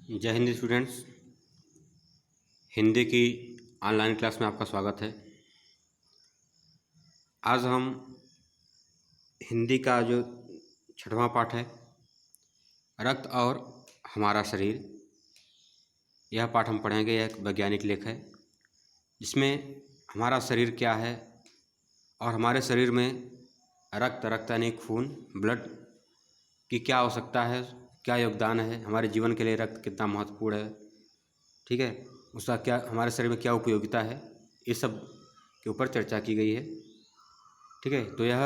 जय हिंद स्टूडेंट्स। हिंदी की online class में आपका स्वागत है। आज हम हिंदी का जो 6वां पाठ है, रक्त और हमारा शरीर, यह पाठ हम पढ़ेंगे। यह एक वैज्ञानिक लेख है जिसमें हमारा शरीर क्या है और हमारे शरीर में रक्त यानी खून, ब्लड की क्या आवश्यकता है, क्या योगदान है, हमारे जीवन के लिए रक्त कितना महत्वपूर्ण है, ठीक है, उसका क्या हमारे शरीर में क्या उपयोगिता है, इस सब के ऊपर चर्चा की गई है। ठीक है, तो यह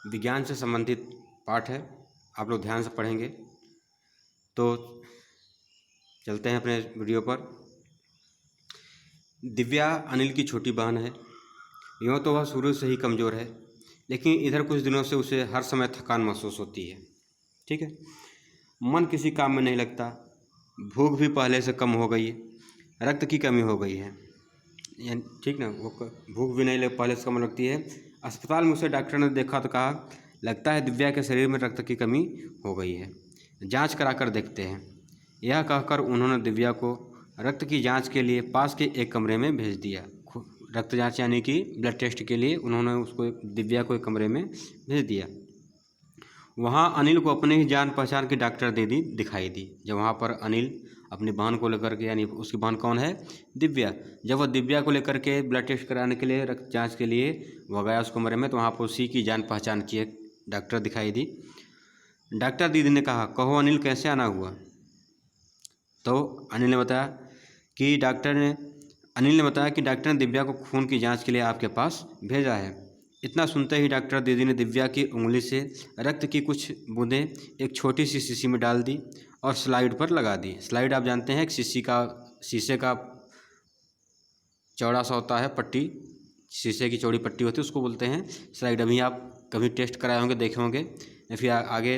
विज्ञान से संबंधित पाठ है, आप लोग ध्यान से पढ़ेंगे। तो चलते हैं अपने वीडियो पर। दिव्या अनिल की छोटी बहन है। यूँ तो वह शुरू से ही कमज़ोर है, लेकिन इधर कुछ दिनों से उसे हर समय थकान महसूस होती है। ठीक है, मन किसी काम में नहीं लगता, भूख भी पहले से कम हो गई है, रक्त की कमी हो गई है, ठीक ना, वो भूख भी नहीं पहले से कम लगती है। अस्पताल में उसे डॉक्टर ने देखा तो कहा, लगता है दिव्या के शरीर में रक्त की कमी हो गई है, जांच कराकर देखते हैं। यह कहकर उन्होंने दिव्या को रक्त की जांच के लिए पास के एक कमरे में भेज दिया। रक्त जांच यानी कि ब्लड टेस्ट के लिए उन्होंने उसको दिव्या को एक कमरे में भेज दिया। वहाँ अनिल को अपने ही जान पहचान की डॉक्टर दीदी दिखाई दी। जब वहाँ पर अनिल अपनी बहन को लेकर के, यानी उसकी बहन कौन है, दिव्या, जब वह दिव्या को लेकर के ब्लड टेस्ट कराने के लिए, रक्त जांच के लिए वह गया उस कमरे में, तो वहाँ पर उसी की जान पहचान की एक डॉक्टर दिखाई दी। डॉक्टर दीदी ने कहा, कहो अनिल कैसे आना हुआ? तो अनिल ने बताया कि डॉक्टर ने दिव्या को खून की जाँच के लिए आपके पास भेजा है। इतना सुनते ही डॉक्टर दीदी ने दिव्या की उंगली से रक्त की कुछ बूंदें एक छोटी सी शीशी में डाल दी और स्लाइड पर लगा दी। स्लाइड आप जानते हैं, एक शीशे का चौड़ा सा होता है पट्टी, शीशे की चौड़ी पट्टी होती है, उसको बोलते हैं स्लाइड। अभी आप कभी टेस्ट कराए होंगे, देखे होंगे, या फिर आगे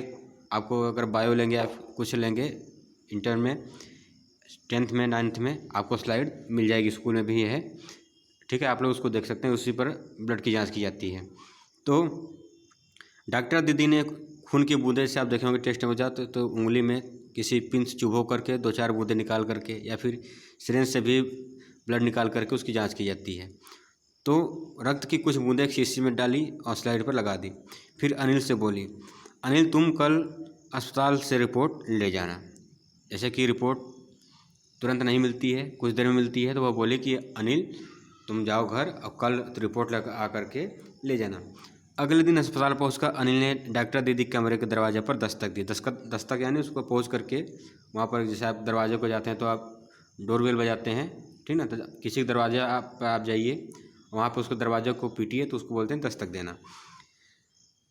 आपको अगर बायो लेंगे या कुछ लेंगे इंटर में, 10th में 9th में, आपको स्लाइड मिल जाएगी, स्कूल में भी है। ठीक है, आप लोग उसको देख सकते हैं, उसी पर ब्लड की जांच की जाती है। तो डॉक्टर दीदी ने खून की बूंदे से, आप देखे होंगे टेस्ट हो जाते तो उंगली में किसी पिन से चुभो करके 2-4 बूंदे निकाल करके, या फिर सिरिंज से भी ब्लड निकाल करके उसकी जांच की जाती है। तो रक्त की कुछ बूंदें एक शीशी में डाली और स्लाइड पर लगा दी। फिर अनिल से बोली, अनिल तुम कल अस्पताल से रिपोर्ट ले जाना। जैसे कि रिपोर्ट तुरंत नहीं मिलती है, कुछ देर में मिलती है, तो वह बोले कि अनिल तुम जाओ घर और कल रिपोर्ट लगा आकर के ले जाना। अगले दिन अस्पताल पहुंचकर अनिल ने डॉक्टर दीदी के कमरे के दरवाजे पर दस्तक दी। दस्तक यानी उसको पहुंच करके वहाँ पर, जैसे आप दरवाजे को जाते हैं तो आप डोरबेल बजाते हैं, ठीक ना, तो किसी के दरवाजे आप जाइए, वहाँ पर उसको दरवाजे को पीटिए, तो उसको बोलते हैं दस्तक देना।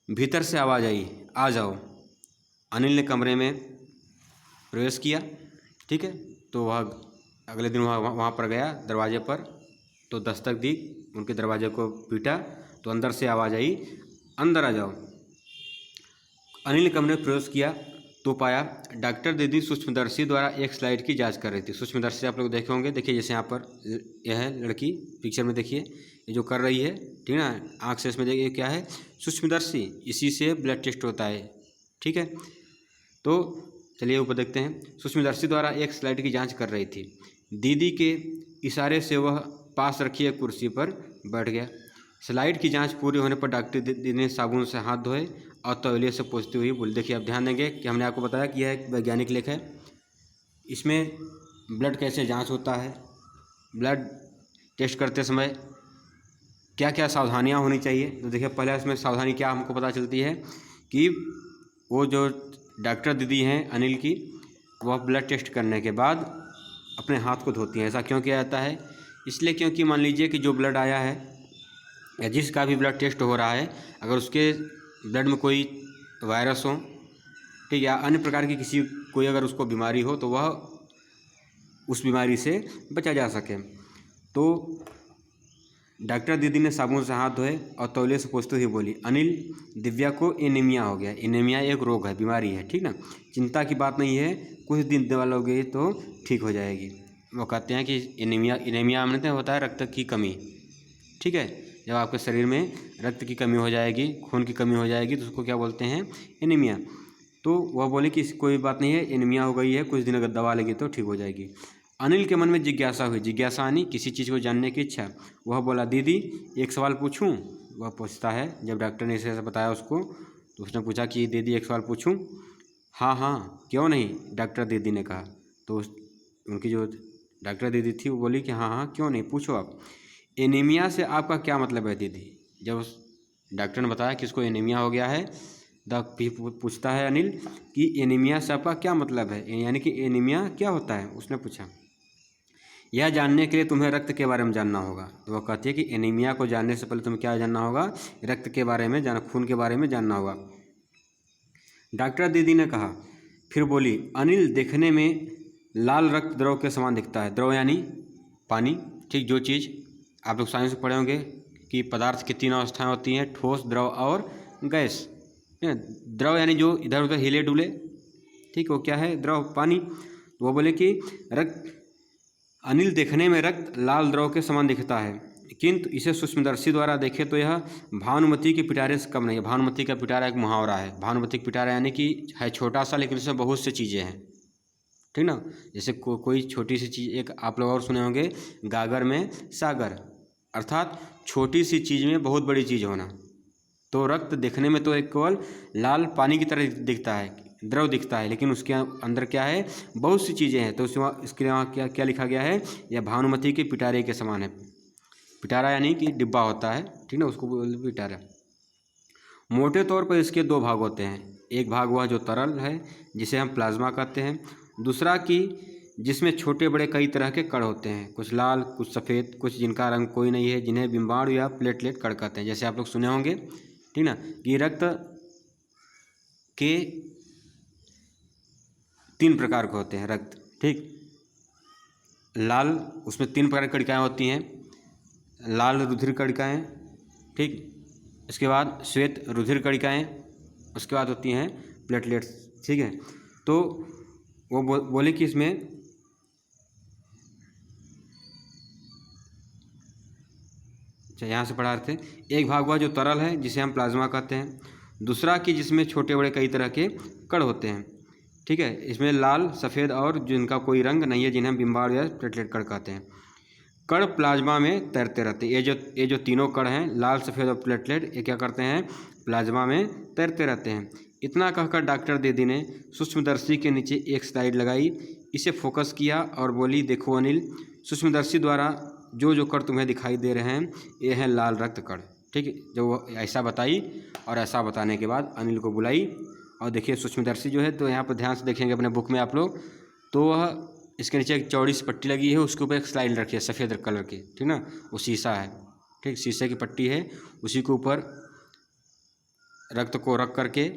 भीतर से आवाज़ आई, आ जाओ। अनिल ने कमरे में प्रवेश किया। ठीक है, तो वह अगले दिन वहाँ पर गया दरवाजे पर, तो दस्तक दी, उनके दरवाजे को पीटा, तो अंदर से आवाज़ आई, अंदर आ जाओ। अनिल ने कमरे में प्रवेश किया तो पाया डॉक्टर दीदी सूक्ष्मदर्शी द्वारा एक स्लाइड की जांच कर रही थी। सूक्ष्मदर्शी आप लोग देखे होंगे, देखिए जैसे यहाँ पर यह है लड़की, पिक्चर में देखिए ये जो कर रही है, ठीक ना, आँख से इसमें देखिए क्या है, सूक्ष्मदर्शी, इसी से ब्लड टेस्ट होता है। ठीक है, तो चलिए ऊपर देखते हैं। सूक्ष्मदर्शी द्वारा एक स्लाइड की जाँच कर रही थी। दीदी के इशारे से वह पास रखी एक कुर्सी पर बैठ गया। स्लाइड की जांच पूरी होने पर डॉक्टर दीदी ने साबुन से हाथ धोए और तौलिए से पोंछती हुई बोली। देखिए, आप ध्यान देंगे कि हमने आपको बताया कि यह एक वैज्ञानिक लेख है। इसमें ब्लड कैसे जांच होता है, ब्लड टेस्ट करते समय क्या क्या सावधानियां होनी चाहिए। तो देखिए, पहले इसमें सावधानी क्या हमको पता चलती है कि वो जो डॉक्टर दीदी हैं अनिल की, वह ब्लड टेस्ट करने के बाद अपने हाथ को धोती हैं। ऐसा क्यों किया जाता है? इसलिए क्योंकि मान लीजिए कि जो ब्लड आया है या जिसका भी ब्लड टेस्ट हो रहा है, अगर उसके ब्लड में कोई वायरस हो, ठीक, या अन्य प्रकार की कोई अगर उसको बीमारी हो, तो वह उस बीमारी से बचा जा सके। तो डॉक्टर दीदी ने साबुन से हाथ धोए और तौलिए से पोंछते हुए बोली, अनिल दिव्या को एनीमिया हो गया। एनीमिया एक रोग है, बीमारी है, ठीक ना, चिंता की बात नहीं है, कुछ दिन दवा लोगे तो ठीक हो जाएगी। वो कहते हैं कि एनीमिया मतलब होता है रक्त की कमी। ठीक है, जब आपके शरीर में रक्त की कमी हो जाएगी, खून की कमी हो जाएगी, तो उसको क्या बोलते हैं, एनीमिया। तो वह बोले कि कोई बात नहीं है, एनीमिया हो गई है, कुछ दिन अगर दवा लेगी तो ठीक हो जाएगी। अनिल के मन में जिज्ञासा हुई, जिज्ञासा यानी किसी चीज़ को जानने की इच्छा। वह बोला, दीदी एक सवाल पूछूं? वह पूछता है, जब डॉक्टर ने इसे बताया उसको तो उसने पूछा कि दीदी एक सवाल पूछूं? हाँ हाँ क्यों नहीं, डॉक्टर दीदी ने कहा। तो उनकी जो डॉक्टर दीदी थी वो बोली कि हाँ हाँ क्यों नहीं, पूछो आप। एनीमिया से आपका क्या मतलब है दीदी? जब उस डॉक्टर ने बताया कि इसको एनीमिया हो गया है, पूछता है अनिल कि एनीमिया से आपका क्या मतलब है, यानी कि एनीमिया क्या होता है। उसने पूछा, यह जानने के लिए तुम्हें रक्त के बारे में जानना होगा। तो वह कहती है कि एनीमिया को जानने से पहले तुम्हें क्या जानना होगा, रक्त के बारे में जानना, खून के बारे में जानना होगा। डॉक्टर दीदी ने कहा। फिर बोली, अनिल देखने में लाल रक्त द्रव के समान दिखता है। द्रव यानी पानी, ठीक, जो चीज़ आप लोग साइंस में पढ़े होंगे कि पदार्थ की 3 अवस्थाएं होती हैं, ठोस, द्रव और गैस। द्रव यानी जो इधर उधर हिले डुले, ठीक, वो क्या है, द्रव, पानी। वो बोले कि रक्त, अनिल देखने में रक्त लाल द्रव के समान दिखता है, किंतु इसे सूक्ष्मदर्शी द्वारा देखें तो यह भानुमति के पिटारे से कम नहीं है। भानुमति का पिटारा एक मुहावरा है। भानुमति का पिटारा यानी कि है छोटा सा, लेकिन इसमें बहुत सी चीज़ें हैं, ठीक ना। जैसे कोई छोटी सी चीज़, एक आप लोग और सुने होंगे, गागर में सागर, अर्थात छोटी सी चीज़ में बहुत बड़ी चीज़ होना। तो रक्त देखने में तो एक केवल लाल पानी की तरह दिखता है, द्रव दिखता है, लेकिन उसके अंदर क्या है, बहुत सी चीज़ें हैं। तो इसके वहाँ क्या क्या लिखा गया है, यह भानुमति के पिटारे के समान है। पिटारा यानी कि डिब्बा होता है, ठीक ना, उसको बोलते पिटारा। मोटे तौर पर इसके 2 भाग होते हैं। एक भाग वह जो तरल है, जिसे हम प्लाज्मा कहते हैं। दूसरा कि जिसमें छोटे बड़े कई तरह के कण होते हैं, कुछ लाल, कुछ सफ़ेद, कुछ जिनका रंग कोई नहीं है, जिन्हें बिंबाणु या प्लेटलेट कण कहते हैं। जैसे आप लोग सुने होंगे, ठीक ना, कि रक्त के 3 प्रकार के होते हैं रक्त, ठीक। लाल, उसमें 3 प्रकार की कणिकाएँ होती हैं, लाल रुधिर कणिकाएँ, ठीक। इसके बाद श्वेत रुधिर कणिकाएँ, उसके बाद होती हैं प्लेटलेट्स, ठीक है। तो वो बोले कि इसमें यहाँ से पढ़ा रहे थे, एक भाग हुआ जो तरल है, जिसे हम प्लाज्मा कहते हैं। दूसरा कि जिसमें छोटे बड़े कई तरह के कण होते हैं, ठीक है। इसमें लाल, सफ़ेद और जिनका कोई रंग नहीं है, जिन्हें हम बिंबाणु या प्लेटलेट कण कहते हैं। कण प्लाज्मा में तैरते रहते हैं। ये जो तीनों कण हैं, लाल, सफ़ेद और प्लेटलेट, ये क्या करते हैं, प्लाज्मा में तैरते रहते हैं। इतना कहकर डॉक्टर दीदी ने सूक्ष्मदर्शी के नीचे एक स्लाइड लगाई, इसे फोकस किया और बोली, देखो अनिल, सूक्ष्मदर्शी द्वारा जो जो कण तुम्हें दिखाई दे रहे हैं, ये हैं लाल रक्त कण, ठीक है। जब वो ऐसा बताई और ऐसा बताने के बाद अनिल को बुलाई, और देखिए सूक्ष्मदर्शी जो है, तो यहाँ पर ध्यान से देखेंगे अपने बुक में आप लोग, तो वह इसके नीचे एक चौड़ी सी पट्टी लगी है, उसके ऊपर एक स्लाइड रखी है सफ़ेद कलर की, ठीक ना, वो शीशा है, ठीक, शीशे की पट्टी है, उसी के ऊपर रक्त को रख करके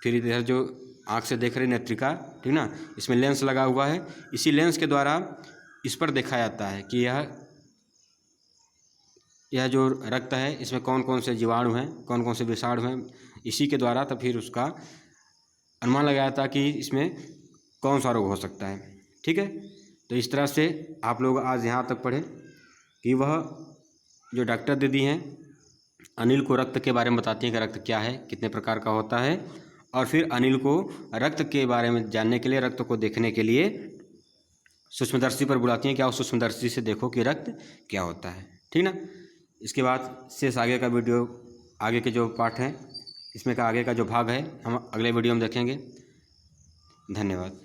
फिर इधर जो आँख से देख रही नेत्रिका, ठीक ना, इसमें लेंस लगा हुआ है। इसी लेंस के द्वारा इस पर देखा जाता है कि यह जो रक्त है, इसमें कौन कौन से जीवाणु हैं, कौन कौन से विषाणु हैं। इसी के द्वारा तो फिर उसका अनुमान लगाया जाता है कि इसमें कौन सा रोग हो सकता है, ठीक है। तो इस तरह से आप लोग आज यहाँ तक पढ़े कि वह जो डॉक्टर दीदी हैं, अनिल को रक्त के बारे में बताती हैं कि रक्त क्या है, कितने प्रकार का होता है, और फिर अनिल को रक्त के बारे में जानने के लिए, रक्त को देखने के लिए सूक्ष्मदर्शी पर बुलाती हैं कि आओ सूक्ष्मदर्शी से देखो कि रक्त क्या होता है, ठीक ना। इसके बाद शेष आगे का वीडियो, आगे के जो पार्ट हैं, इसमें का आगे का जो भाग है, हम अगले वीडियो में देखेंगे। धन्यवाद।